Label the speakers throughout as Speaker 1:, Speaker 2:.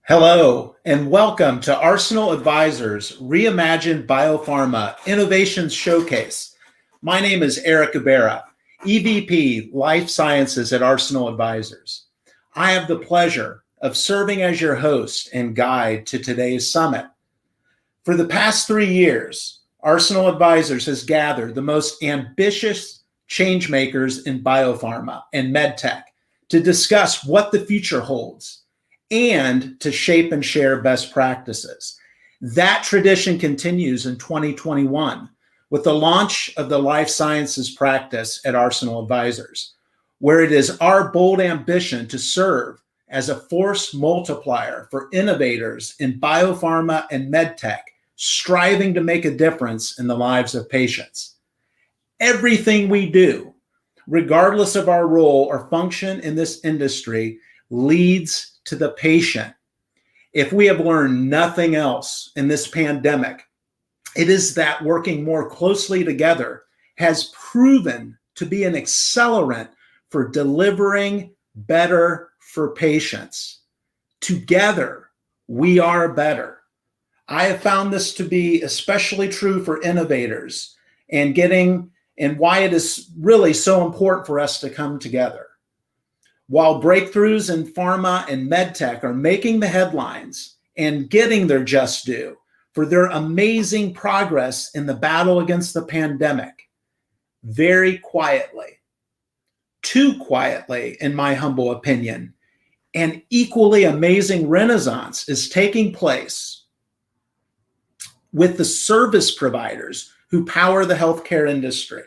Speaker 1: Hello, and welcome to Arsenal Advisors REIMAGINE BioPharma Innovation Showcase. My name is Eric Gubera, EVP Life Sciences at Arsenal Advisors. I have the pleasure of serving as your host and guide to today's summit. For the past 3 years, Arsenal Advisors has gathered the most ambitious change makers in biopharma and medtech to discuss what the future holds and to shape and share best practices. That tradition continues in 2021 with the launch of the Life Sciences practice at Arsenal Advisors, where it is our bold ambition to serve as a force multiplier for innovators in biopharma and medtech, striving to make a difference in the lives of patients. Everything we do, regardless of our role or function in this industry, leads to the patient. If we have learned nothing else in this pandemic, it is that working more closely together has proven to be an accelerant for delivering better for patients. Together, we are better. I have found this to be especially true for innovators and why it is really so important for us to come together. While breakthroughs in pharma and medtech are making the headlines and getting their just due for their amazing progress in the battle against the pandemic, very quietly, too quietly, in my humble opinion, an equally amazing renaissance is taking place with the service providers who power the healthcare industry.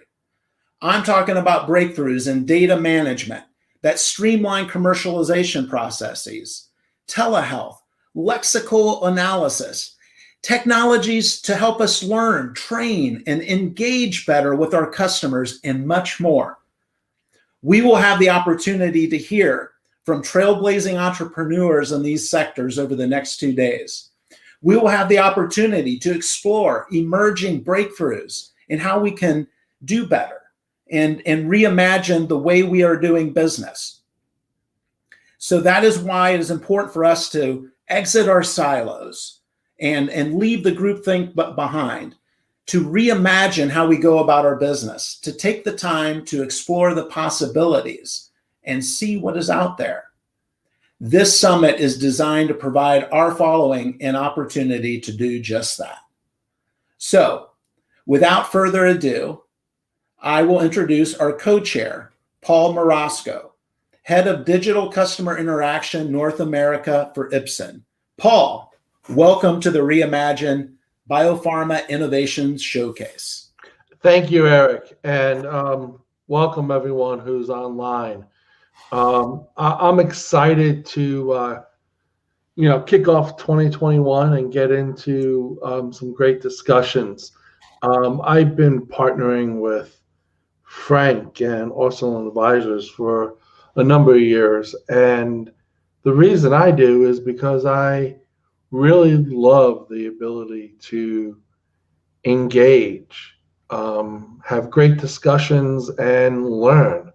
Speaker 1: I'm talking about breakthroughs in data management that streamline commercialization processes, telehealth, lexical analysis, technologies to help us learn, train, and engage better with our customers, and much more. We will have the opportunity to hear from trailblazing entrepreneurs in these sectors over the next 2 days. We will have the opportunity to explore emerging breakthroughs in how we can do better and reimagine the way we are doing business. So that is why it is important for us to exit our silos and leave the groupthink behind, to reimagine how we go about our business, to take the time to explore the possibilities and see what is out there. This summit is designed to provide our following an opportunity to do just that. So, without further ado, I will introduce our co-chair, Paul Murasko, Head of Digital Customer Interaction North America for Ipsen. Paul, welcome to the REIMAGINE BioPharma Innovation Showcase.
Speaker 2: Thank you, Eric, and welcome everyone who's online. I'm excited to kick off 2021 and get into some great discussions. I've been partnering with Frank and Arsenal Advisors for a number of years, and the reason I do is because I really love the ability to engage, have great discussions, and learn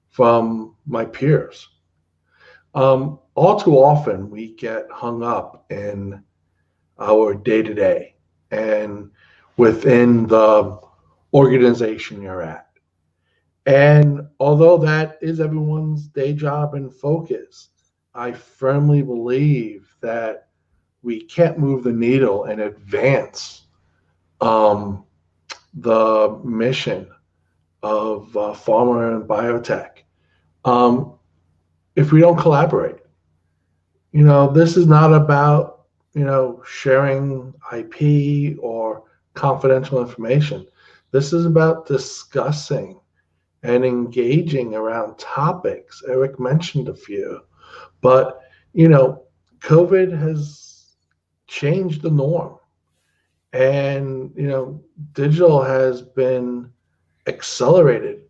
Speaker 2: from my peers. All too often we get hung up in our day-to-day and within the organization you're at. And although that is everyone's day job and focus, I firmly believe that we can't move the needle and advance the mission of pharma and biotech if we don't collaborate. This is not about sharing IP or confidential information. This is about discussing and engaging around topics. Eric mentioned a few, but COVID has changed the norm, and digital has been accelerated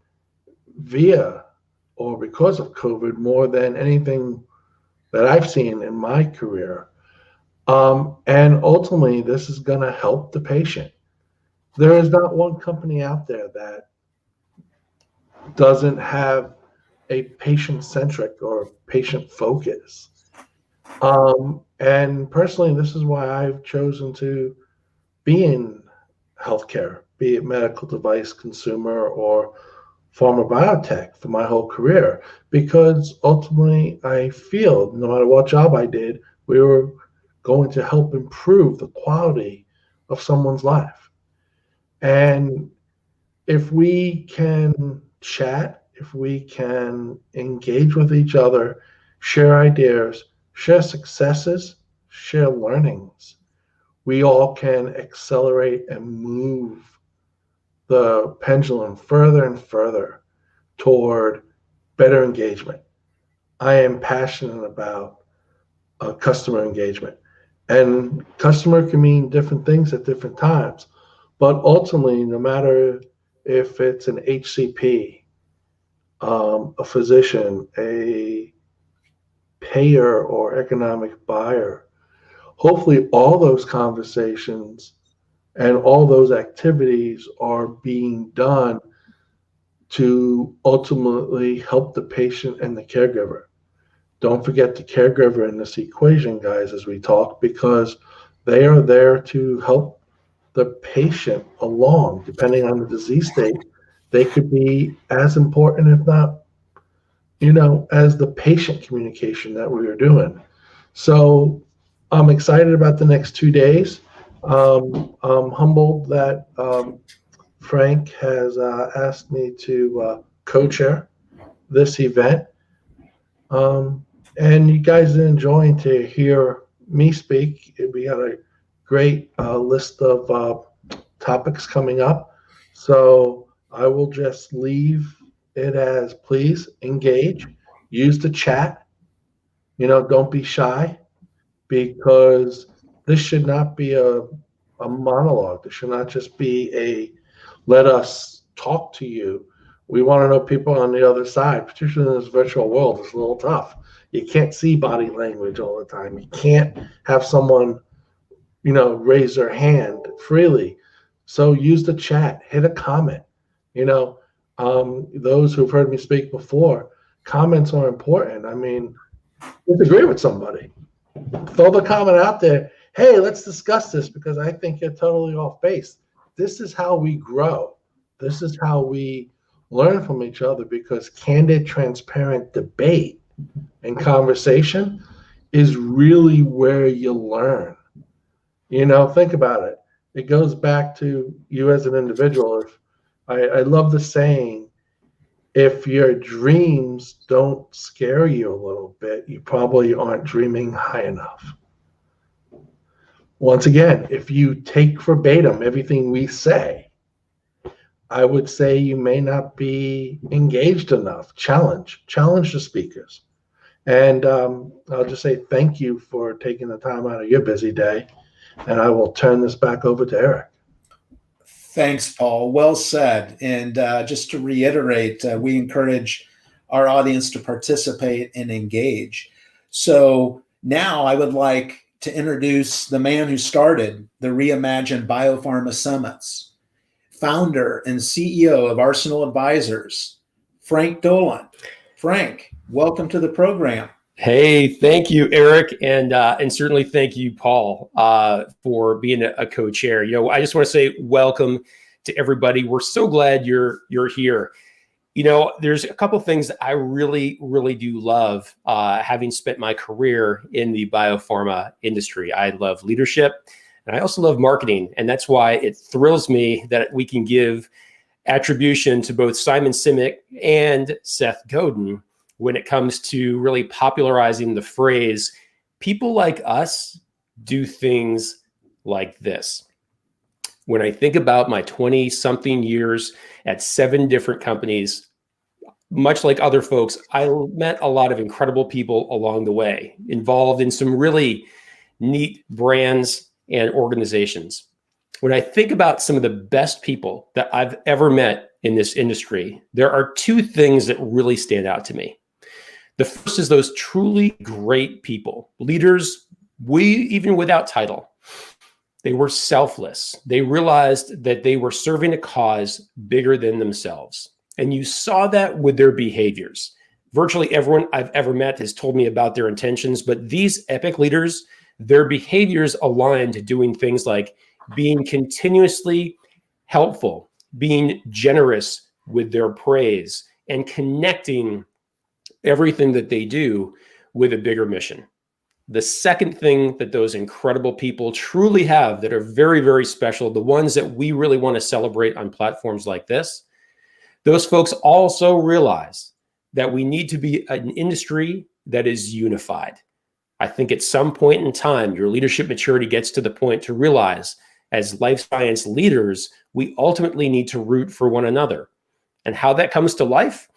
Speaker 2: via or because of COVID more than anything that I've seen in my career. And ultimately, this is going to help the patient. There is not one company out there that doesn't have a patient-centric or patient focus. And personally, this is why I've chosen to be in healthcare, be it medical device, consumer, or pharma biotech for my whole career, because ultimately I feel no matter what job I did, we were going to help improve the quality of someone's life. And if we can chat, if we can engage with each other, share ideas, share successes, share learnings, we all can accelerate and move the pendulum further and further toward better engagement. I am passionate about customer engagement. And customer can mean different things at different times. But ultimately, no matter if it's an HCP, a physician, a payer, or economic buyer, hopefully all those conversations and all those activities are being done to ultimately help the patient and the caregiver. Don't forget the caregiver in this equation, guys, as we talk, because they are there to help the patient along. Depending on the disease state, they could be as important, if not, as the patient communication that we are doing. So I'm excited about the next 2 days. I'm humbled that Frank has asked me to co-chair this event. And you guys are enjoying to hear me speak. We got a great list of topics coming up. So I will just leave it as please engage, use the chat, don't be shy, because this should not be a monologue. This should not just be a let us talk to you. We want to know people on the other side, particularly in this virtual world. It's a little tough. You can't see body language all the time. You can't have someone, raise their hand freely. So use the chat, hit a comment. Those who've heard me speak before, comments are important. I mean, disagree with somebody, throw the comment out there. Hey, let's discuss this because I think you're totally off base. This is how we grow. This is how we learn from each other, because candid, transparent debate and conversation is really where you learn. Think about it. It goes back to you as an individual. If I love the saying, if your dreams don't scare you a little bit, you probably aren't dreaming high enough. Once again, if you take verbatim everything we say, I would say you may not be engaged enough. Challenge the speakers. And I'll just say thank you for taking the time out of your busy day. And I will turn this back over to Eric.
Speaker 1: Thanks, Paul. Well said. And just to reiterate, we encourage our audience to participate and engage. So now I would like to introduce the man who started the REIMAGINE BioPharma Summits, founder and CEO of Arsenal Advisors, Frank Dolan. Frank, welcome to the program.
Speaker 3: Hey, thank you, Eric, and certainly thank you, Paul, for being a co-chair. I just want to say welcome to everybody. We're so glad you're here. There's a couple of things that I really, really do love, having spent my career in the biopharma industry. I love leadership, and I also love marketing, and that's why it thrills me that we can give attribution to both Simon Sinek and Seth Godin when it comes to really popularizing the phrase, people like us do things like this. When I think about my 20-something years at 7 different companies, much like other folks, I met a lot of incredible people along the way, involved in some really neat brands and organizations. When I think about some of the best people that I've ever met in this industry, there are 2 things that really stand out to me. The first is those truly great people, leaders, even without title. They were selfless. They realized that they were serving a cause bigger than themselves. And you saw that with their behaviors. Virtually everyone I've ever met has told me about their intentions, but these epic leaders, their behaviors align to doing things like being continuously helpful, being generous with their praise, and connecting everything that they do with a bigger mission. The second thing that those incredible people truly have that are very, very special, the ones that we really want to celebrate on platforms like this, those folks also realize that we need to be an industry that is unified. I think at some point in time, your leadership maturity gets to the point to realize as life science leaders, we ultimately need to root for one another. And how that comes to life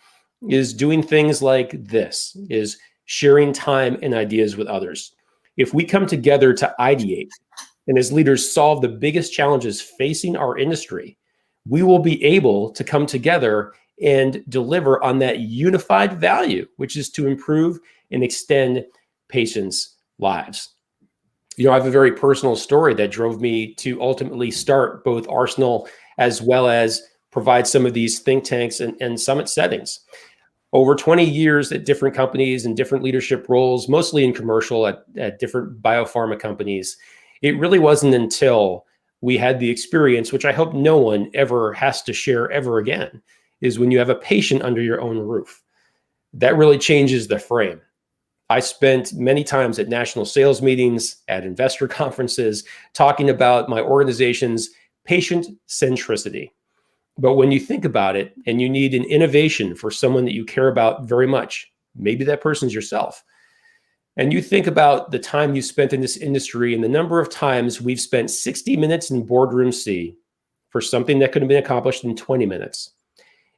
Speaker 3: is doing things like this, is sharing time and ideas with others. If we come together to ideate and as leaders solve the biggest challenges facing our industry, we will be able to come together and deliver on that unified value, which is to improve and extend patients' lives. I have a very personal story that drove me to ultimately start both Arsenal as well as provide some of these think tanks and summit settings. Over 20 years at different companies and different leadership roles, mostly in commercial at different biopharma companies, it really wasn't until we had the experience, which I hope no one ever has to share ever again, is when you have a patient under your own roof. That really changes the frame. I spent many times at national sales meetings, at investor conferences, talking about my organization's patient centricity. But when you think about it and you need an innovation for someone that you care about very much, maybe that person's yourself, and you think about the time you spent in this industry and the number of times we've spent 60 minutes in boardroom C for something that could have been accomplished in 20 minutes,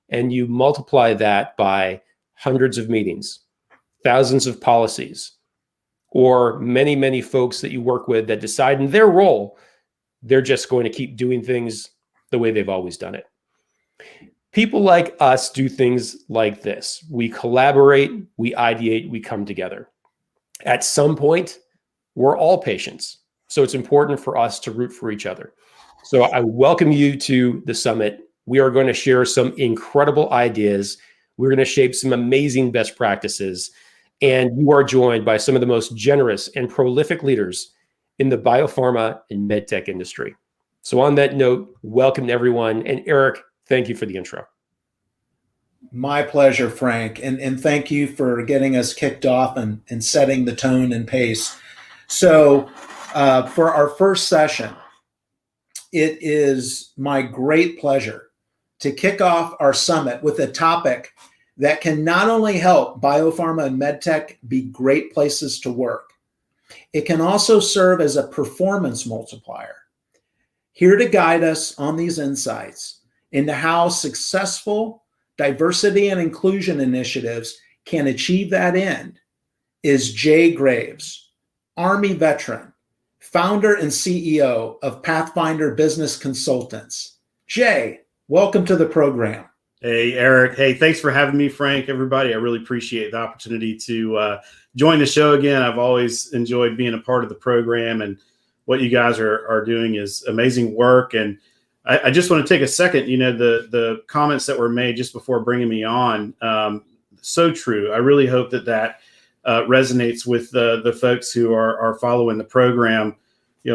Speaker 3: and you multiply that by hundreds of meetings, thousands of policies, or many, many folks that you work with that decide in their role, they're just going to keep doing things the way they've always done it. People like us do things like this. We collaborate, we ideate, we come together. At some point, we're all patients. So it's important for us to root for each other. So I welcome you to the summit. We are going to share some incredible ideas. We're going to shape some amazing best practices. And you are joined by some of the most generous and prolific leaders in the biopharma and medtech industry. So on that note, welcome to everyone. And Eric, thank you for the intro.
Speaker 1: My pleasure, Frank. And thank you for getting us kicked off and setting the tone and pace. So for our first session, it is my great pleasure to kick off our summit with a topic that can not only help biopharma and medtech be great places to work, it can also serve as a performance multiplier. Here to guide us on these insights into how successful diversity and inclusion initiatives can achieve that end is Jay Graves, Army veteran, founder and CEO of Pathfinder Business Consultants. Jay, welcome to the program.
Speaker 4: Hey, Eric. Hey, thanks for having me, Frank, everybody. I really appreciate the opportunity to join the show again. I've always enjoyed being a part of the program, and what you guys are doing is amazing work. And I just want to take a second, the comments that were made just before bringing me on, so true. I really hope that resonates with the folks who are following the program.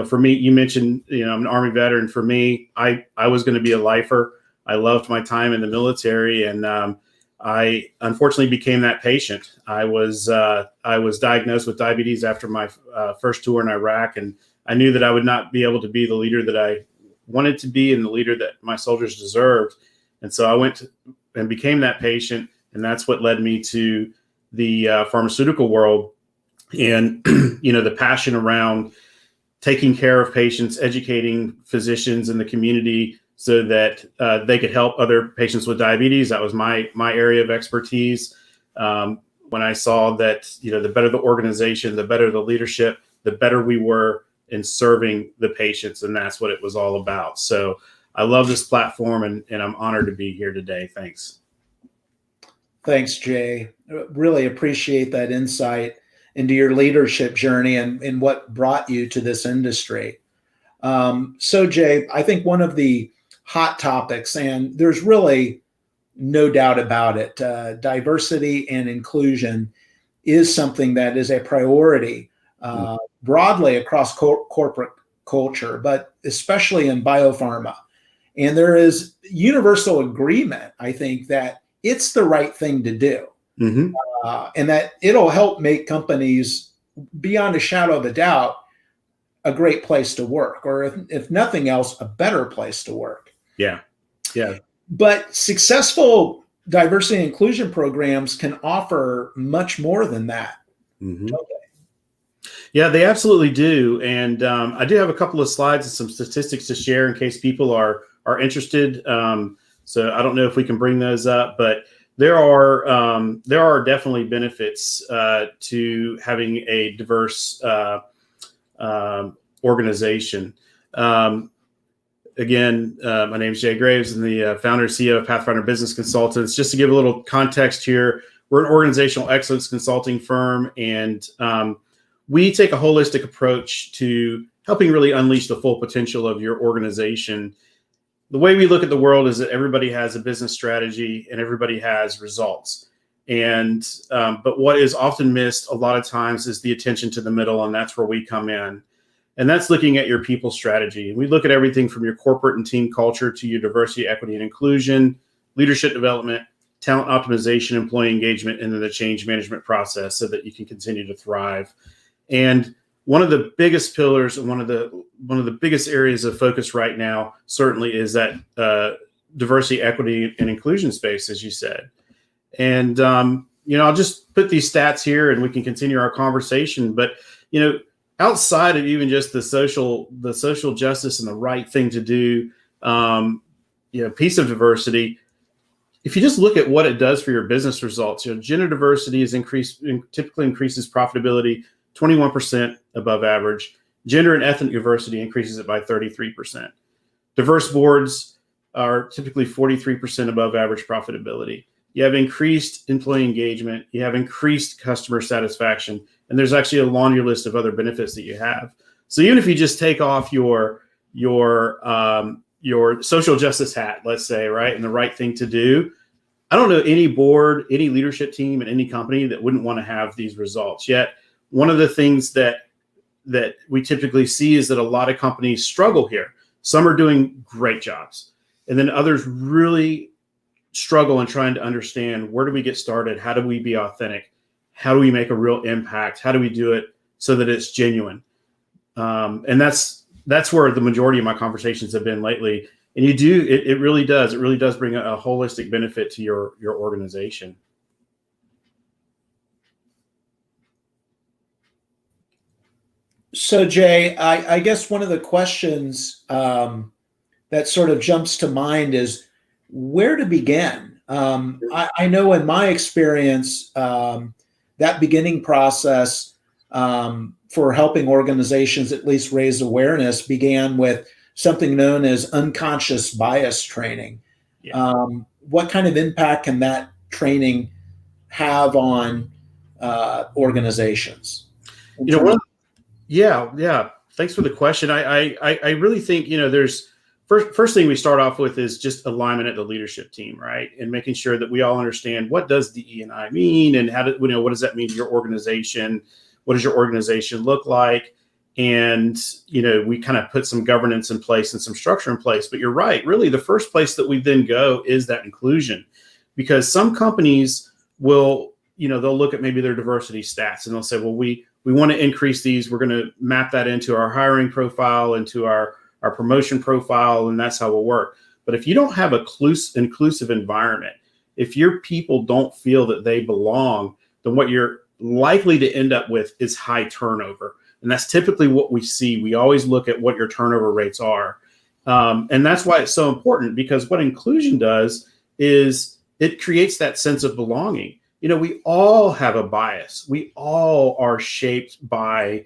Speaker 4: For me, you mentioned, I'm an Army veteran. For me, I was going to be a lifer. I loved my time in the military, and I unfortunately became that patient. I was diagnosed with diabetes after my first tour in Iraq, and I knew that I would not be able to be the leader that I wanted to be and the leader that my soldiers deserved. And so I went and became that patient, and that's what led me to the pharmaceutical world and the passion around taking care of patients, educating physicians in the community so that they could help other patients with diabetes. That was my area of expertise. When I saw that, the better the organization, the better the leadership, the better we were in serving the patients. And that's what it was all about. So I love this platform, and I'm honored to be here today. Thanks.
Speaker 1: Thanks, Jay. Really appreciate that insight into your leadership journey and what brought you to this industry. So, Jay, I think one of the hot topics, and there's really no doubt about it, diversity and inclusion is something that is a priority broadly across corporate culture, but especially in biopharma. And there is universal agreement, I think, that it's the right thing to do.
Speaker 4: Mm-hmm.
Speaker 1: And that it'll help make companies, beyond a shadow of a doubt, a great place to work, or if nothing else, a better place to work.
Speaker 4: Yeah. Yeah.
Speaker 1: But successful diversity and inclusion programs can offer much more than that.
Speaker 4: Mm-hmm.
Speaker 1: Okay.
Speaker 4: Yeah, they absolutely do. And I do have a couple of slides and some statistics to share in case people are interested. So I don't know if we can bring those up, but there are definitely benefits to having a diverse organization. Again, my name is Jay Graves. I'm the founder and CEO of Pathfinder Business Consultants. Just to give a little context here, we're an organizational excellence consulting firm, and we take a holistic approach to helping really unleash the full potential of your organization. The way we look at the world is that everybody has a business strategy and everybody has results. And but what is often missed a lot of times is the attention to the middle, and that's where we come in. And that's looking at your people strategy. We look at everything from your corporate and team culture to your diversity, equity, and inclusion, leadership development, talent optimization, employee engagement, and then the change management process so that you can continue to thrive. And one of the biggest pillars and one of the biggest areas of focus right now certainly is that diversity, equity, and inclusion space, as you said. And I'll just put these stats here, and we can continue our conversation. But outside of even just the social justice and the right thing to do, piece of diversity. If you just look at what it does for your business results, gender diversity typically increases profitability 21% above average. Gender and ethnic diversity increases it by 33%. Diverse boards are typically 43% above average profitability. You have increased employee engagement. You have increased customer satisfaction. And there's actually a laundry list of other benefits that you have. So even if you just take off your social justice hat, let's say, right, and the right thing to do, I don't know any board, any leadership team, and any company that wouldn't want to have these results. Yet, one of the things that we typically see is that a lot of companies struggle here. Some are doing great jobs, and then others really struggle in trying to understand, where do we get started? How do we be authentic? How do we make a real impact? How do we do it so that it's genuine? And that's where the majority of my conversations have been lately. And it really does bring a holistic benefit to your organization.
Speaker 1: So Jay, I guess one of the questions that sort of jumps to mind is where to begin. I know in my experience, that beginning process for helping organizations at least raise awareness began with something known as unconscious bias training.
Speaker 4: Yeah.
Speaker 1: What kind of impact can that training have on organizations?
Speaker 4: Yeah. Thanks for the question. I really think, there's first thing we start off with is just alignment at the leadership team, right? And making sure that we all understand, what does DE&I mean, and what does that mean to your organization? What does your organization look like? And, we kind of put some governance in place and some structure in place. But you're right. Really, the first place that we then go is that inclusion, because some companies will, they'll look at maybe their diversity stats and they'll say, well, we want to increase these. We're going to map that into our hiring profile, into our promotion profile, and that's how we'll work. But if you don't have a inclusive environment, if your people don't feel that they belong, then what you're likely to end up with is high turnover. And that's typically what we see. We always look at what your turnover rates are. And that's why it's so important, because what inclusion does is it creates that sense of belonging. We all have a bias. We all are shaped by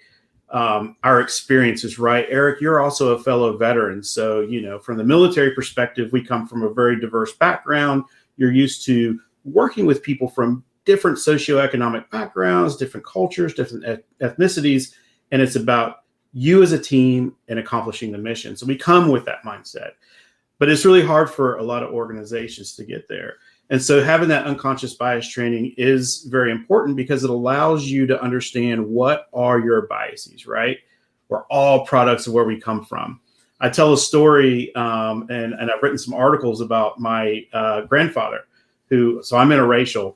Speaker 4: our experiences, right? Eric, you're also a fellow veteran. So, from the military perspective, we come from a very diverse background. You're used to working with people from different socioeconomic backgrounds, different cultures, different ethnicities. And it's about you as a team and accomplishing the mission. So we come with that mindset. But it's really hard for a lot of organizations to get there. And so having that unconscious bias training is very important because it allows you to understand what are your biases, right? We're all products of where we come from. I tell a story, and I've written some articles about my grandfather, so I'm interracial,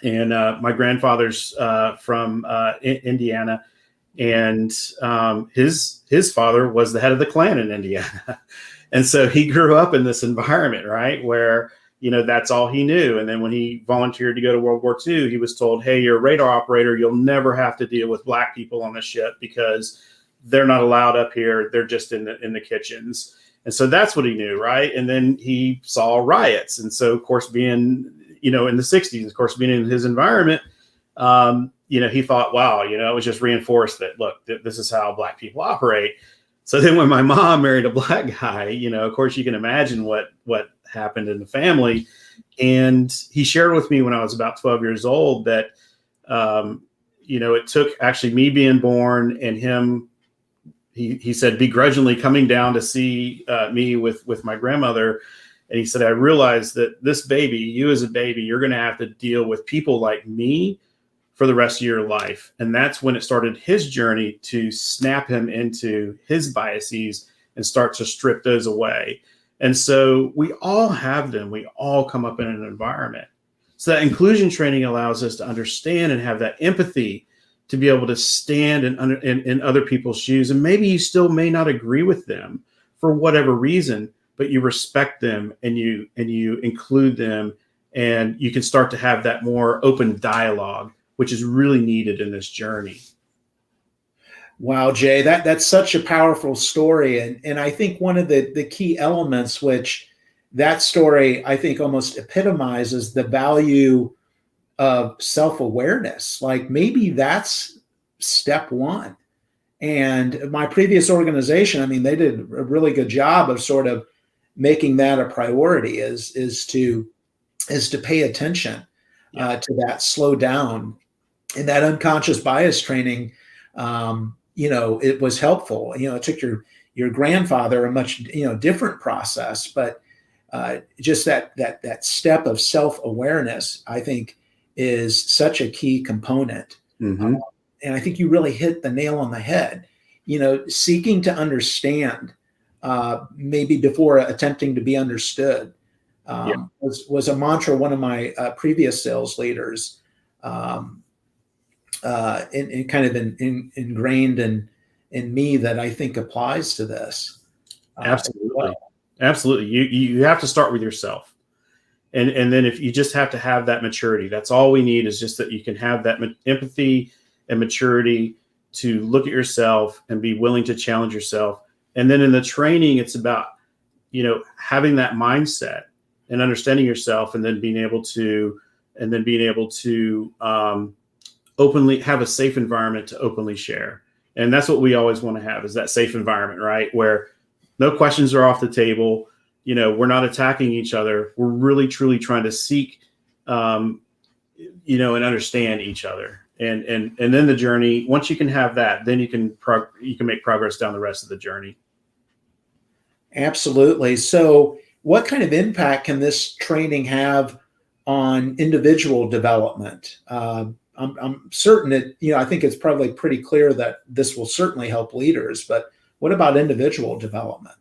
Speaker 4: and my grandfather's from Indiana, and his father was the head of the Klan in Indiana. And so he grew up in this environment, right, where, that's all he knew. And then when he volunteered to go to World War II, he was told, hey, you're a radar operator. You'll never have to deal with black people on the ship because they're not allowed up here. They're just in the kitchens. And so that's what he knew, right? And then he saw riots. And so, of course, being, in the 60s, of course, being in his environment, he thought, wow, it was just reinforced that, look, this is how black people operate. So then when my mom married a black guy, of course, you can imagine what happened in the family. And he shared with me when I was about 12 years old that, it took actually me being born and him, he said, begrudgingly coming down to see me with my grandmother. And he said, I realized that this baby, you as a baby, you're going to have to deal with people like me for the rest of your life. And that's when it started his journey to snap him into his biases and start to strip those away. And so we all have them. We all come up in an environment. So that inclusion training allows us to understand and have that empathy to be able to stand in other people's shoes. And maybe you still may not agree with them for whatever reason, but you respect them and you include them, and you can start to have that more open dialogue, which is really needed in this journey.
Speaker 1: Wow, Jay, that's such a powerful story. And I think one of the key elements, which that story, I think, almost epitomizes the value of self-awareness. Like maybe that's step one. And my previous organization, I mean, they did a really good job of sort of making that a priority is to pay attention to that, slow down. And that unconscious bias training, it was helpful. It took your grandfather a much, different process, but just that step of self-awareness, I think, is such a key component.
Speaker 4: Mm-hmm.
Speaker 1: And I think you really hit the nail on the head. Seeking to understand, maybe before attempting to be understood, was a mantra one of my previous sales leaders, in kind of ingrained in me, that I think applies to this.
Speaker 4: Absolutely. Absolutely. You have to start with yourself. And then if you just have to have that maturity, that's all we need, is just that you can have that empathy and maturity to look at yourself and be willing to challenge yourself. And then in the training, it's about, having that mindset and understanding yourself, and then being able to openly have a safe environment to openly share. And that's what we always want to have, is that safe environment, right? Where no questions are off the table. We're not attacking each other. We're really, truly trying to seek, and understand each other. And then the journey, once you can have that, then you can make progress down the rest of the journey.
Speaker 1: Absolutely. So what kind of impact can this training have on individual development? I'm certain that, I think it's probably pretty clear that this will certainly help leaders, but what about individual development?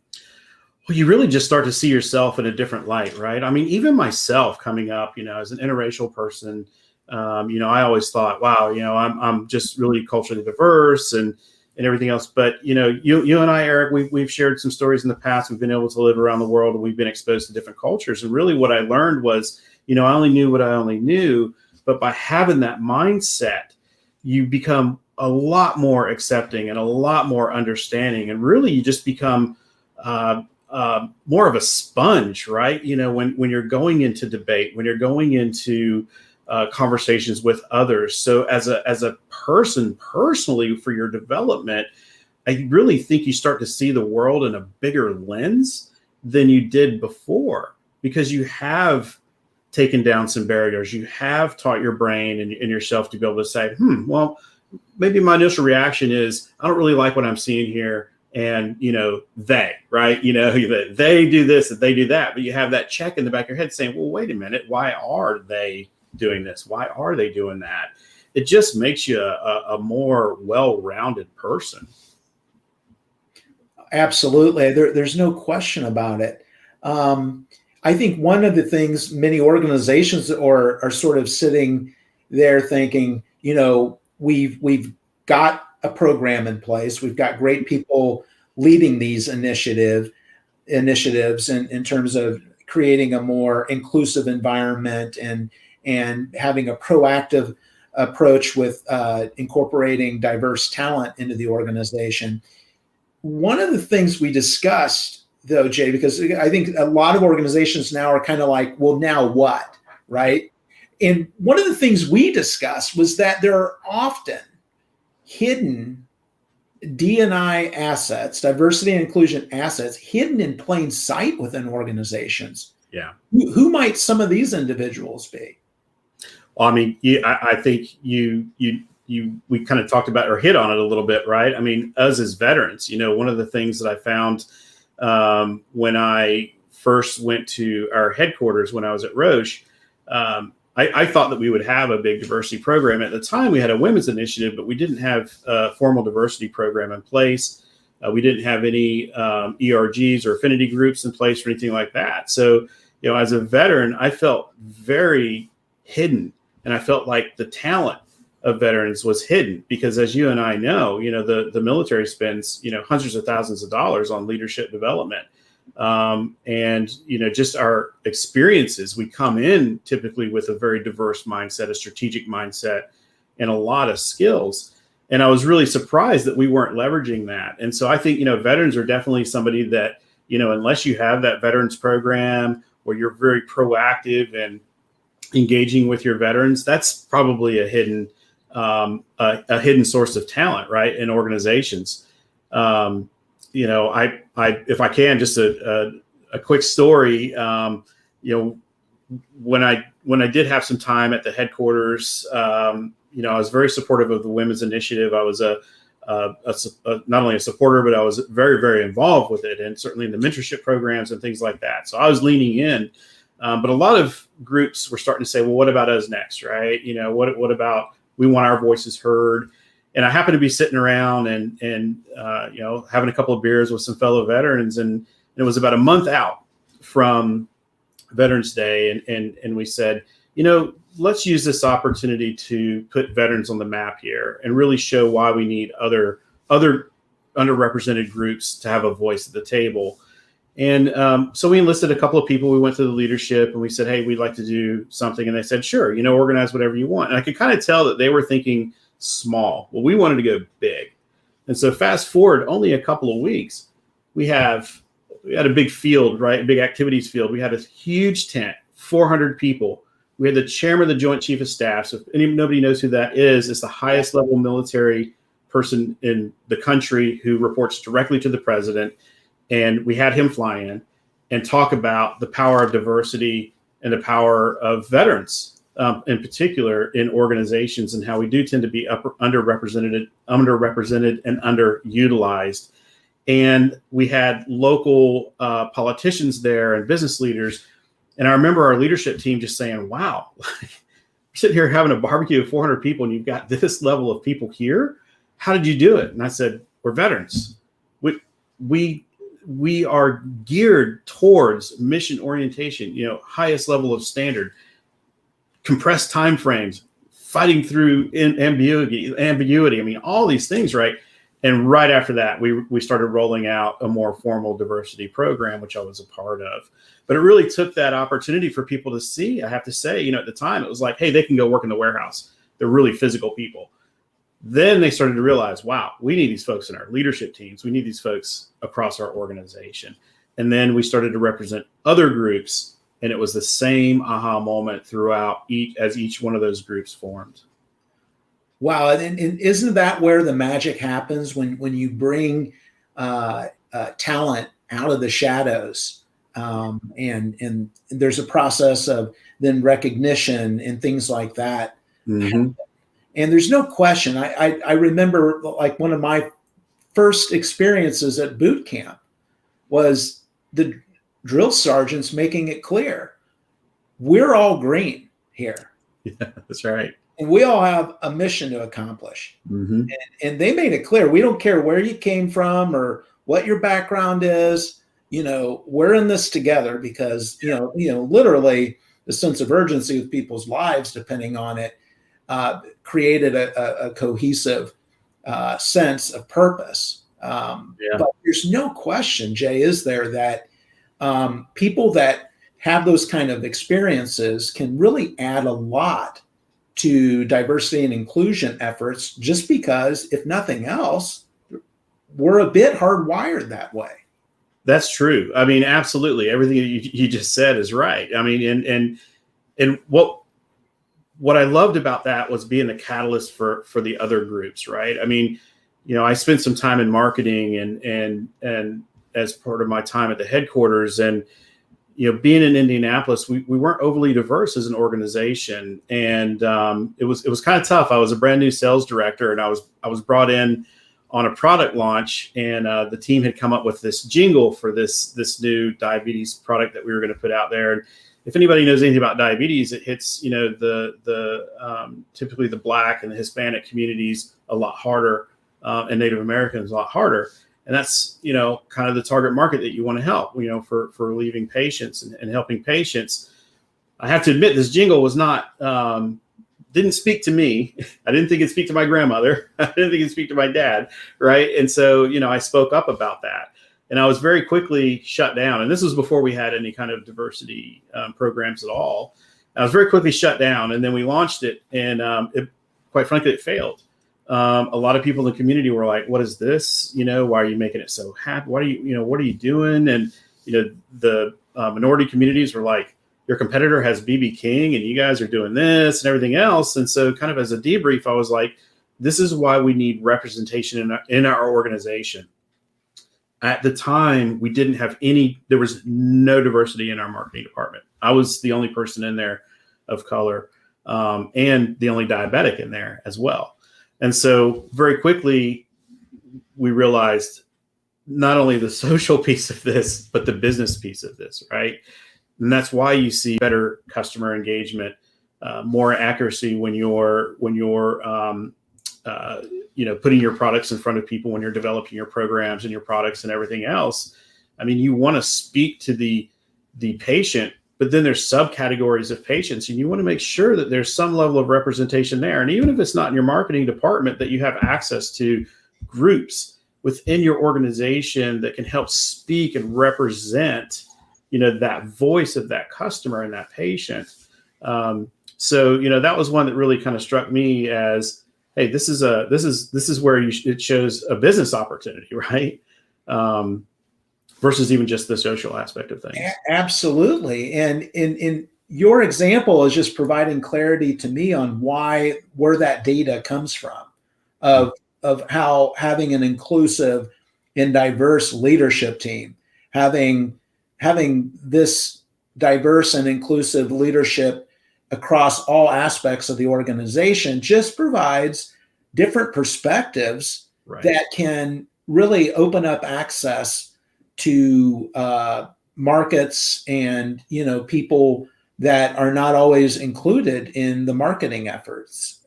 Speaker 4: Well, you really just start to see yourself in a different light, right? I mean, even myself coming up, as an interracial person, I always thought, wow, I'm just really culturally diverse and everything else. But, you and I, Eric, we've shared some stories in the past. We've been able to live around the world, and we've been exposed to different cultures. And really what I learned was, I only knew what I only knew. But by having that mindset, you become a lot more accepting and a lot more understanding. And really, you just become more of a sponge, right? When you're going into debate, when you're going into conversations with others. So as a person, personally, for your development, I really think you start to see the world in a bigger lens than you did before, because you have taken down some barriers. You have taught your brain and yourself to be able to say, well, maybe my initial reaction is, I don't really like what I'm seeing here, and, they, right? They do this and they do that, but you have that check in the back of your head saying, well, wait a minute, why are they doing this? Why are they doing that? It just makes you a more well-rounded person.
Speaker 1: Absolutely. There's no question about it. I think one of the things many organizations are sort of sitting there thinking, we've got a program in place. We've got great people leading these initiatives in terms of creating a more inclusive environment and having a proactive approach with incorporating diverse talent into the organization. One of the things we discussed, though, Jay, because I think a lot of organizations now are kind of like, well, now what, right? And one of the things we discussed was that there are often hidden D&I assets, diversity and inclusion assets, hidden in plain sight within organizations.
Speaker 4: Yeah.
Speaker 1: Who might some of these individuals be?
Speaker 4: Well, I mean, I think we kind of talked about or hit on it a little bit, right? I mean, us as veterans, one of the things that I found when I first went to our headquarters when I was at Roche, I thought that we would have a big diversity program. At the time, we had a women's initiative, but we didn't have a formal diversity program in place. We didn't have any ERGs or affinity groups in place or anything like that. So, as a veteran, I felt very hidden, and I felt like the talent of veterans was hidden because, as you and I know, the military spends, hundreds of thousands of dollars on leadership development. And, just our experiences, we come in typically with a very diverse mindset, a strategic mindset, and a lot of skills. And I was really surprised that we weren't leveraging that. And so I think, veterans are definitely somebody that, unless you have that veterans program where you're very proactive and engaging with your veterans, that's probably a hidden source of talent, right, in organizations. If I can, just a quick story. When I did have some time at the headquarters, I was very supportive of the women's initiative. I was not only a supporter, but I was very, very involved with it, and certainly in the mentorship programs and things like that. So I was leaning in, but a lot of groups were starting to say, well, what about us next, right? What about, we want our voices heard. And I happened to be sitting around and having a couple of beers with some fellow veterans, and it was about a month out from Veterans Day, and we said, let's use this opportunity to put veterans on the map here and really show why we need other underrepresented groups to have a voice at the table. And so we enlisted a couple of people. We went to the leadership and we said, hey, we'd like to do something. And they said, sure, organize whatever you want. And I could kind of tell that they were thinking small. Well, we wanted to go big. And so fast forward only a couple of weeks, we had a big field, right? A big activities field. We had a huge tent, 400 people. We had the chairman of the Joint Chief of Staff. So if nobody knows who that is, it's the highest level military person in the country who reports directly to the president. And we had him fly in and talk about the power of diversity and the power of veterans, in particular in organizations, and how we do tend to be underrepresented and underutilized. And we had local politicians there and business leaders. And I remember our leadership team just saying, wow, we're sitting here having a barbecue of 400 people and you've got this level of people here. How did you do it? And I said, we're veterans. We are geared towards mission orientation, highest level of standard, compressed time frames, fighting through ambiguity. I mean, all these things, right? And right after that, we started rolling out a more formal diversity program, which I was a part of. But it really took that opportunity for people to see. I have to say, at the time, it was like, hey, they can go work in the warehouse. They're really physical people. Then they started to realize, wow, we need these folks in our leadership teams. We need these folks across our organization. And then we started to represent other groups. And it was the same aha moment throughout as each one of those groups formed.
Speaker 1: Wow. And isn't that where the magic happens when you bring talent out of the shadows? And there's a process of then recognition and things like that. Mm-hmm. And there's no question. I remember, like, one of my first experiences at boot camp was the drill sergeants making it clear, we're all green here.
Speaker 4: Yeah, that's right.
Speaker 1: And we all have a mission to accomplish.
Speaker 4: Mm-hmm.
Speaker 1: And they made it clear, we don't care where you came from or what your background is. We're in this together because, literally the sense of urgency of people's lives, depending on it, created a cohesive sense of purpose. But there's no question, Jay, is there, that people that have those kind of experiences can really add a lot to diversity and inclusion efforts, just because, if nothing else, we're a bit hardwired that way.
Speaker 4: That's true. I mean, absolutely. Everything you just said is right. I mean, and what I loved about that was being the catalyst for the other groups, right? I mean, I spent some time in marketing and as part of my time at the headquarters, and being in Indianapolis, we weren't overly diverse as an organization, and it was kind of tough. I was a brand new sales director, and I was brought in on a product launch, and the team had come up with this jingle for this new diabetes product that we were going to put out there. And if anybody knows anything about diabetes, it hits the typically the Black and the Hispanic communities a lot harder, and Native Americans a lot harder. And that's, kind of the target market that you want to help, for relieving patients and helping patients. I have to admit, this jingle was not, didn't speak to me. I didn't think it'd speak to my grandmother. I didn't think it'd speak to my dad. Right. And so, I spoke up about that, and I was very quickly shut down. And this was before we had any kind of diversity programs at all. I was very quickly shut down, and then we launched it, and quite frankly, it failed. A lot of people in the community were like, what is this? Why are you making it so happy? What are you doing? And, the minority communities were like, your competitor has BB King and you guys are doing this and everything else. And so kind of as a debrief, I was like, this is why we need representation in our organization. At the time, we didn't have there was no diversity in our marketing department. I was the only person in there of color, and the only diabetic in there as well. And so very quickly, we realized not only the social piece of this, but the business piece of this, right? And that's why you see better customer engagement, more accuracy when you're putting your products in front of people, when you're developing your programs and your products and everything else. I mean, you want to speak to the patient, but then there's subcategories of patients, and you want to make sure that there's some level of representation there. And even if it's not in your marketing department, that you have access to groups within your organization that can help speak and represent, that voice of that customer and that patient. So that was one that really kind of struck me as, hey, this is where it shows a business opportunity, right? Versus even just the social aspect of things.
Speaker 1: Absolutely. And in your example is just providing clarity to me on where that data comes from, of how having an inclusive and diverse leadership team, having this diverse and inclusive leadership across all aspects of the organization just provides different perspectives, right, that can really open up access to markets and people that are not always included in the marketing efforts.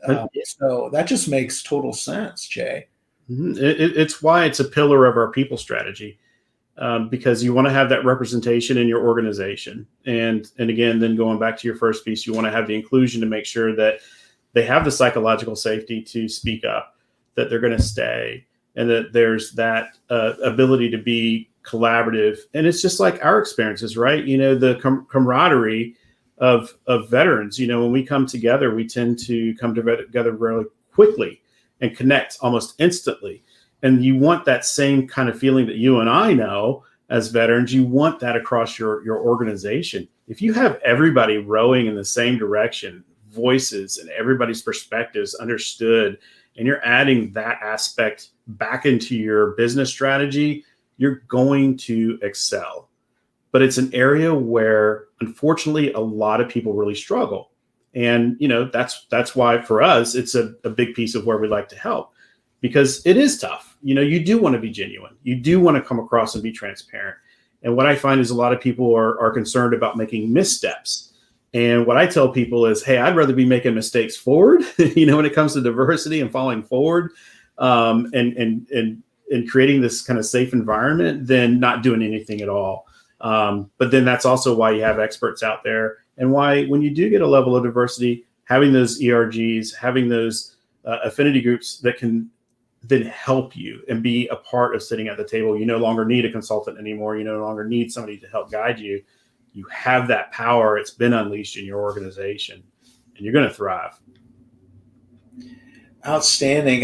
Speaker 1: So that just makes total sense, Jay.
Speaker 4: Mm-hmm. It's why it's a pillar of our people strategy, because you want to have that representation in your organization. And again, then going back to your first piece, you want to have the inclusion to make sure that they have the psychological safety to speak up, that they're going to stay, and that there's that ability to be collaborative. And it's just like our experiences, right? The camaraderie of veterans, when we come together, we tend to come together really quickly and connect almost instantly. And you want that same kind of feeling that you and I know as veterans. You want that across your organization. If you have everybody rowing in the same direction, voices and everybody's perspectives understood, and you're adding that aspect back into your business strategy, you're going to excel. But it's an area where, unfortunately, a lot of people really struggle. And, that's why for us, it's a big piece of where we like to help. because it is tough. You do want to be genuine. You do want to come across and be transparent. And what I find is a lot of people are concerned about making missteps. And what I tell people is, hey, I'd rather be making mistakes forward, when it comes to diversity and falling forward, and creating this kind of safe environment than not doing anything at all. But then that's also why you have experts out there, and why when you do get a level of diversity, having those ERGs, having those affinity groups that can then help you and be a part of sitting at the table. You no longer need a consultant anymore. You no longer need somebody to help guide you. You have that power. It's been unleashed in your organization, and you're going to thrive.
Speaker 1: Outstanding.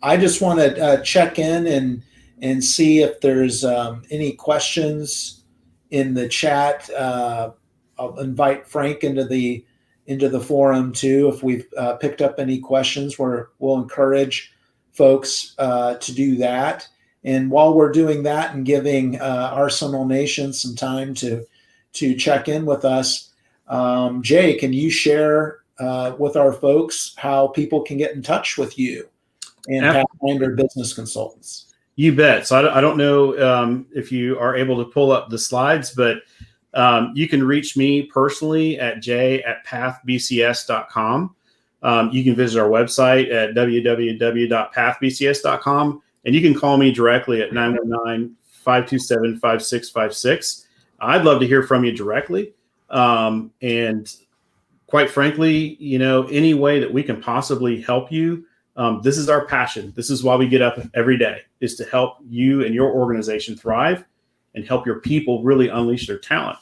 Speaker 1: I just want to check in and see if there's any questions in the chat. I'll invite Frank into the forum too. If we've picked up any questions, we'll encourage folks to do that. And while we're doing that and giving Arsenal Nation some time to check in with us, Jay, can you share with our folks how people can get in touch with you and Pathfinder Business Consultants?
Speaker 4: You bet. So I don't know if you are able to pull up the slides, but you can reach me personally at jay@pathbcs.com. You can visit our website at www.pathbcs.com, and you can call me directly at 919-527-5656. I'd love to hear from you directly. And quite frankly, any way that we can possibly help you, this is our passion. This is why we get up every day, is to help you and your organization thrive and help your people really unleash their talent.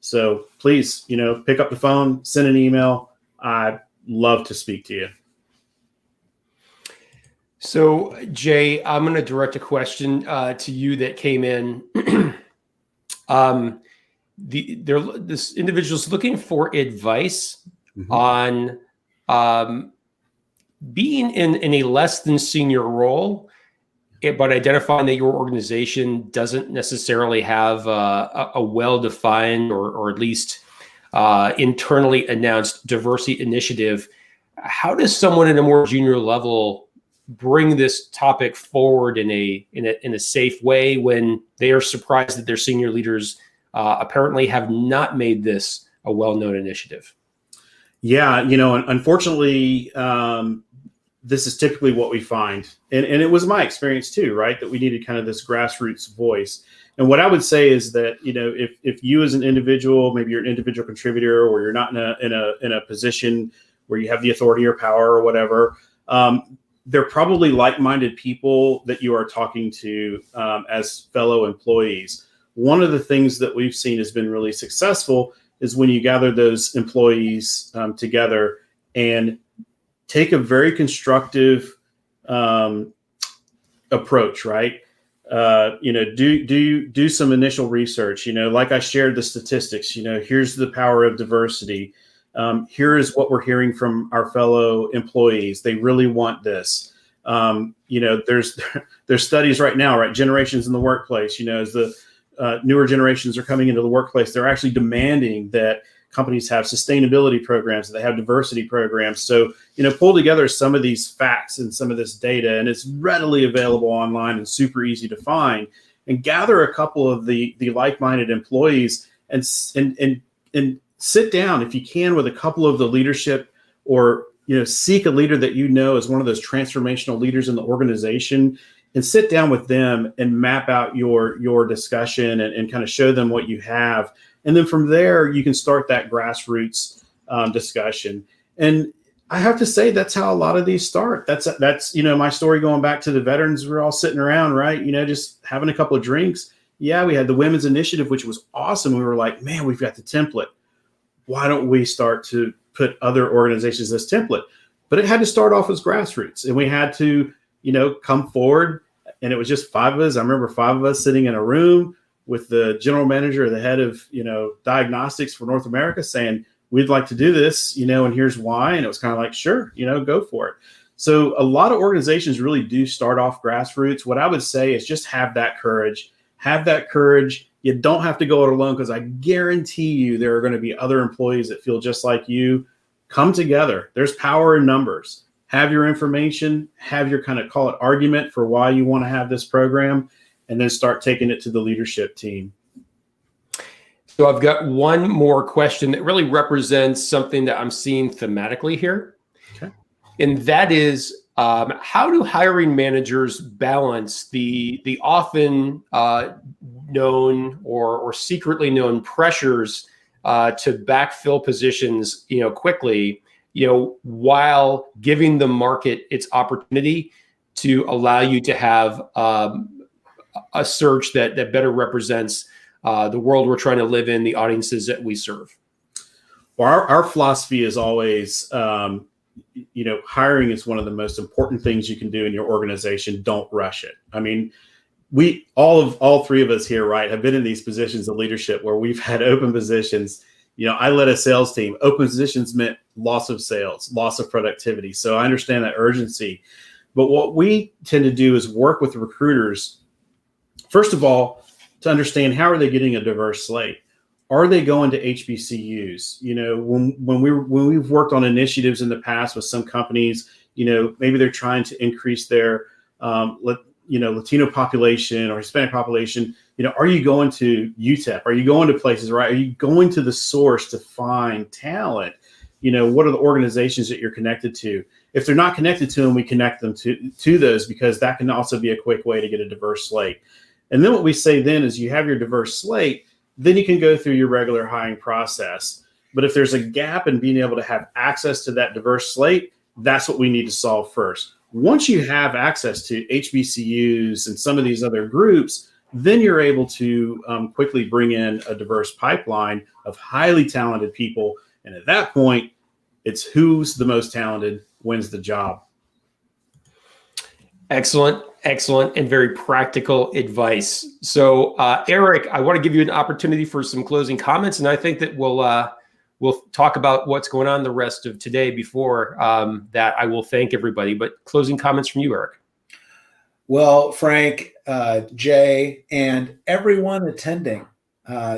Speaker 4: So please, pick up the phone, send an email. I'd love to speak to you.
Speaker 3: So, Jay, I'm going to direct a question to you that came in. This individual's looking for advice on being in a less than senior role, but identifying that your organization doesn't necessarily have a well-defined or at least internally announced diversity initiative. How does someone at a more junior level bring this topic forward in a safe way when they are surprised that their senior leaders apparently have not made this a well-known initiative?
Speaker 4: Yeah, unfortunately, this is typically what we find. And it was my experience too, right? That we needed kind of this grassroots voice. And what I would say is that, if you as an individual, maybe you're an individual contributor, or you're not in a position where you have the authority or power or whatever, they're probably like-minded people that you are talking to as fellow employees. One of the things that we've seen has been really successful is when you gather those employees together and take a very constructive approach, right? Do some initial research, like I shared the statistics, here's the power of diversity. Here is what we're hearing from our fellow employees. They really want this. There's studies right now, right? Generations in the workplace, as the newer generations are coming into the workplace, they're actually demanding that companies have sustainability programs, that they have diversity programs. So, pull together some of these facts and some of this data, and it's readily available online and super easy to find, and gather a couple of the like-minded employees and sit down, if you can, with a couple of the leadership, or, seek a leader that is one of those transformational leaders in the organization, and sit down with them and map out your discussion and kind of show them what you have. And then from there, you can start that grassroots discussion. And I have to say, that's how a lot of these start. That's my story going back to the veterans. We're all sitting around, right? Just having a couple of drinks. Yeah, we had the women's initiative, which was awesome. We were like, man, we've got the template. Why don't we start to put other organizations this template? But it had to start off as grassroots, and we had to, come forward. And it was just 5 of us. I remember 5 of us sitting in a room with the general manager or the head of, diagnostics for North America, saying, we'd like to do this, and here's why. And it was kind of like, sure, go for it. So a lot of organizations really do start off grassroots. What I would say is just have that courage. Have that courage. You don't have to go it alone, because I guarantee you there are going to be other employees that feel just like you. Come together. There's power in numbers. have your information, have your kind of call it argument for why you want to have this program, and then start taking it to the leadership team.
Speaker 3: So I've got one more question that really represents something that I'm seeing thematically here.
Speaker 4: Okay.
Speaker 3: And that is, how do hiring managers balance the often known or secretly known pressures to backfill positions, quickly, while giving the market its opportunity to allow you to have a search that better represents the world we're trying to live in, the audiences that we serve?
Speaker 4: Well, our philosophy is always, hiring is one of the most important things you can do in your organization. Don't rush it. I mean, all three of us here, right, have been in these positions of leadership where we've had open positions. I led a sales team. Open positions meant loss of sales, loss of productivity. So I understand that urgency. But what we tend to do is work with recruiters, first of all, to understand how are they getting a diverse slate. Are they going to HBCUs? When we've worked on initiatives in the past with some companies, maybe they're trying to increase their Latino population or Hispanic population. Are you going to UTEP? Are you going to places, right? Are you going to the source to find talent? What are the organizations that you're connected to? If they're not connected to them, we connect them to those, because that can also be a quick way to get a diverse slate. And then what we say then is you have your diverse slate, then you can go through your regular hiring process. But if there's a gap in being able to have access to that diverse slate, that's what we need to solve first. Once you have access to HBCUs and some of these other groups, then you're able to quickly bring in a diverse pipeline of highly talented people. And at that point, it's who's the most talented wins the job.
Speaker 3: Excellent, and very practical advice. So, Eric, I want to give you an opportunity for some closing comments, and I think that we'll talk about what's going on the rest of today. Before that, I will thank everybody. But closing comments from you, Eric.
Speaker 1: Well, Frank, Jay, and everyone attending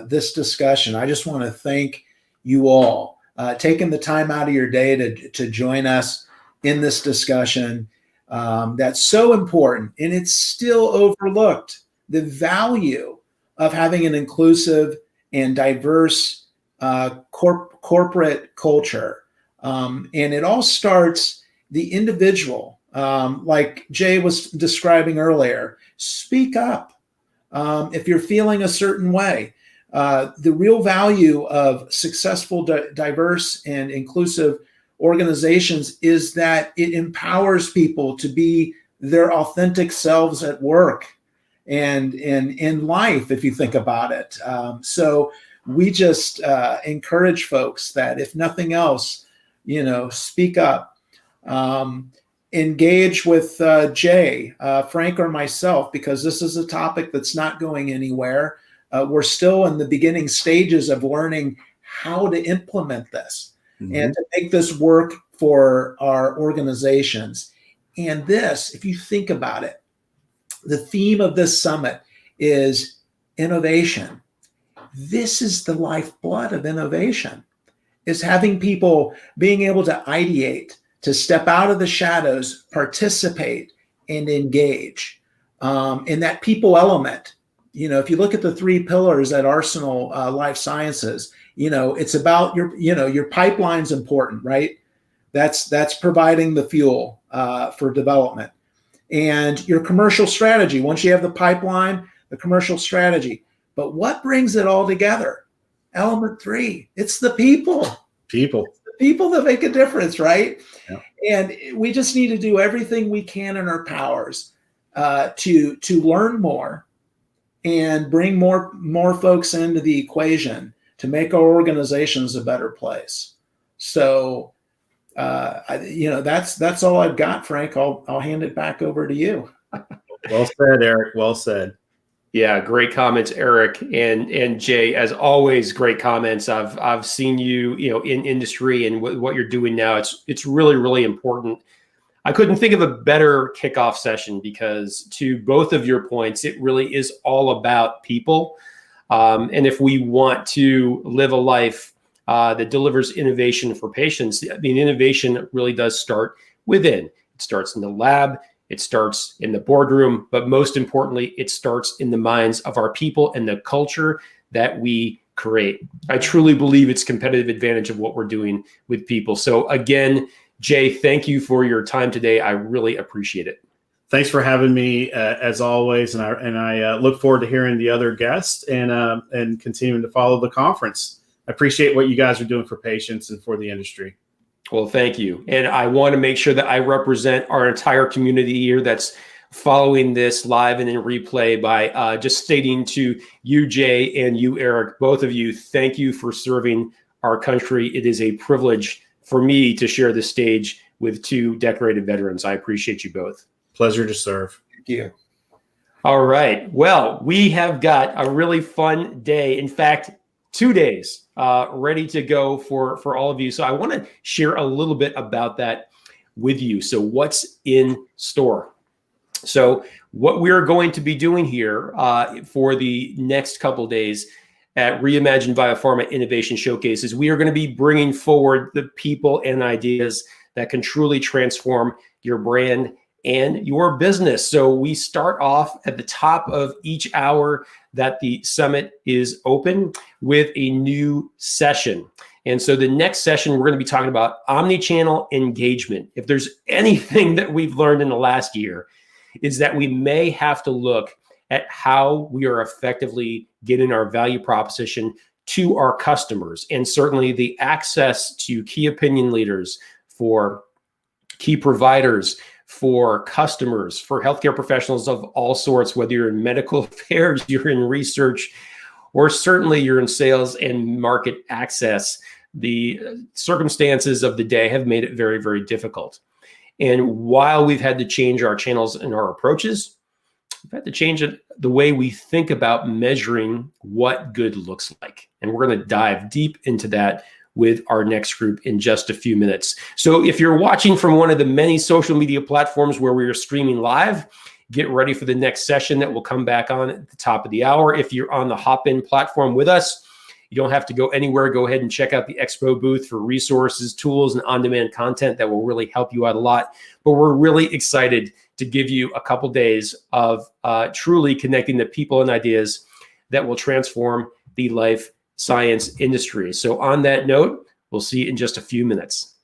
Speaker 1: this discussion, I just want to thank you all taking the time out of your day to join us in this discussion. That's so important, and it's still overlooked. The value of having an inclusive and diverse corporate culture. And it all starts the individual, like Jay was describing earlier. Speak up if you're feeling a certain way. The real value of successful, diverse, and inclusive organizations is that it empowers people to be their authentic selves at work and in life, if you think about it. So we just encourage folks that, if nothing else, speak up, engage with Jay, Frank, or myself, because this is a topic that's not going anywhere. We're still in the beginning stages of learning how to implement this. Mm-hmm. And to make this work for our organizations. And this, if you think about it, the theme of this summit is innovation. This is the lifeblood of innovation, is having people being able to ideate, to step out of the shadows, participate, and engage. In that people element, if you look at the three pillars at Arsenal Life Sciences, it's about your pipeline's important, right? That's providing the fuel for development. And your commercial strategy, once you have the pipeline, the commercial strategy. But what brings it all together? Element 3, it's the people. It's the people that make a difference, right? Yeah. And we just need to do everything we can in our powers to learn more and bring more folks into the equation to make our organizations a better place. So, that's all I've got, Frank. I'll hand it back over to you.
Speaker 4: Well said, Eric. Well said.
Speaker 3: Yeah, great comments, Eric and Jay. As always, great comments. I've seen you, in industry and what you're doing now. It's really, really important. I couldn't think of a better kickoff session, because to both of your points, it really is all about people. And if we want to live a life that delivers innovation for patients, innovation really does start within. It starts in the lab, it starts in the boardroom, but most importantly, it starts in the minds of our people and the culture that we create. I truly believe it's competitive advantage of what we're doing with people. So again, Jay, thank you for your time today. I really appreciate it.
Speaker 4: Thanks for having me as always, and I look forward to hearing the other guests and continuing to follow the conference. I appreciate what you guys are doing for patients and for the industry.
Speaker 3: Well, thank you. And I want to make sure that I represent our entire community here that's following this live and in replay by just stating to you, Jay, and you, Eric, both of you, thank you for serving our country. It is a privilege for me to share the stage with two decorated veterans. I appreciate you both.
Speaker 4: Pleasure to serve.
Speaker 1: Thank you.
Speaker 3: All right. Well, we have got a really fun day. In fact, 2 days ready to go for all of you. So I want to share a little bit about that with you. So what's in store? So what we're going to be doing here for the next couple of days at REIMAGINE BioPharma Innovation Showcase is we are going to be bringing forward the people and ideas that can truly transform your brand and your business. So we start off at the top of each hour that the summit is open with a new session. And so the next session, we're going to be talking about omni-channel engagement. If there's anything that we've learned in the last year, is that we may have to look at how we are effectively getting our value proposition to our customers, and certainly the access to key opinion leaders, for key providers, for customers, for healthcare professionals of all sorts, whether you're in medical affairs, you're in research, or certainly you're in sales and market access. The circumstances of the day have made it very, very difficult. And while we've had to change our channels and our approaches, we've had to change the way we think about measuring what good looks like. And we're going to dive deep into that with our next group in just a few minutes. So if you're watching from one of the many social media platforms where we are streaming live, get ready for the next session that will come back on at the top of the hour. If you're on the Hop-In platform with us, you don't have to go anywhere. Go ahead and check out the Expo booth for resources, tools, and on-demand content that will really help you out a lot. But we're really excited to give you a couple days of truly connecting the people and ideas that will transform the life science industry. So on that note, we'll see you in just a few minutes.